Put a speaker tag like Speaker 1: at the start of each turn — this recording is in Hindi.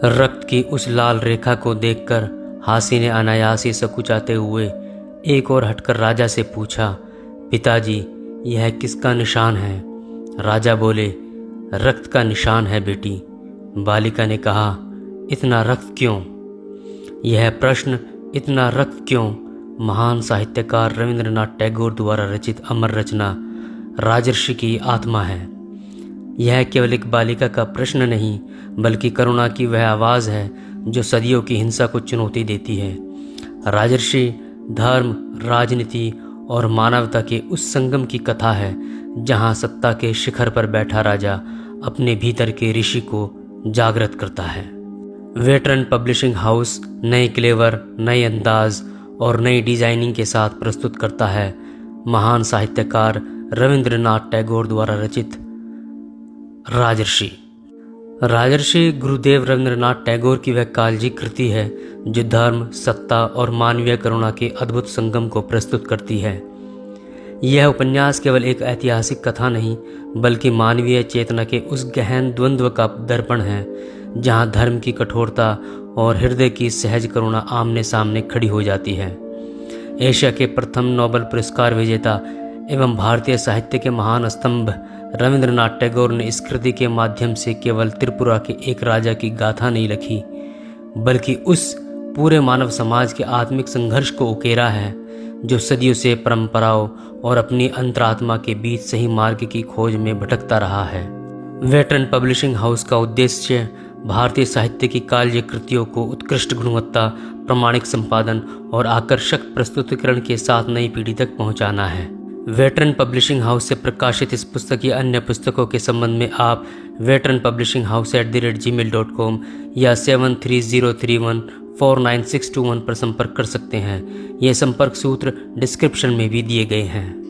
Speaker 1: रक्त की उस लाल रेखा को देखकर हासी ने अनायास ही सकुचाते हुए एक और हटकर राजा से पूछा, पिताजी यह किसका निशान है? राजा बोले, रक्त का निशान है बेटी। बालिका ने कहा, इतना रक्त क्यों? यह प्रश्न इतना रक्त क्यों महान साहित्यकार रविंद्रनाथ टैगोर द्वारा रचित अमर रचना राजर्षि की आत्मा है। यह केवल एक बालिका का प्रश्न नहीं बल्कि करुणा की वह आवाज़ है जो सदियों की हिंसा को चुनौती देती है। राजर्षि धर्म, राजनीति और मानवता के उस संगम की कथा है जहाँ सत्ता के शिखर पर बैठा राजा अपने भीतर के ऋषि को जागृत करता है। वेटरन पब्लिशिंग हाउस नए क्लेवर, नए अंदाज और नई डिजाइनिंग के साथ प्रस्तुत करता है महान साहित्यकार रविंद्रनाथ टैगोर द्वारा रचित राजर्षि। राजर्षि गुरुदेव रविंद्रनाथ टैगोर की वह कालजिक कृति है जो धर्म, सत्ता और मानवीय करुणा के अद्भुत संगम को प्रस्तुत करती है। यह उपन्यास केवल एक ऐतिहासिक कथा नहीं बल्कि मानवीय चेतना के उस गहन द्वंद्व का दर्पण है जहाँ धर्म की कठोरता और हृदय की सहज करुणा आमने सामने खड़ी हो जाती है। एशिया के प्रथम नोबेल पुरस्कार विजेता एवं भारतीय साहित्य के महान स्तंभ रविंद्रनाथ टैगोर ने इस कृति के माध्यम से केवल त्रिपुरा के एक राजा की गाथा नहीं लिखी बल्कि उस पूरे मानव समाज के आत्मिक संघर्ष को उकेरा है जो सदियों से परंपराओं और अपनी अंतरात्मा के बीच सही मार्ग की खोज में भटकता रहा है। वेटरन पब्लिशिंग हाउस का उद्देश्य भारतीय साहित्य की कालजिक कृतियों को उत्कृष्ट गुणवत्ता, प्रामाणिक संपादन और आकर्षक प्रस्तुतिकरण के साथ नई पीढ़ी तक पहुंचाना है। वेटरन पब्लिशिंग हाउस से प्रकाशित इस पुस्तक या अन्य पुस्तकों के संबंध में आप veteranpublishinghouse@gmail.com या 7303149621 पर संपर्क कर सकते हैं। ये संपर्क सूत्र डिस्क्रिप्शन में भी दिए गए हैं।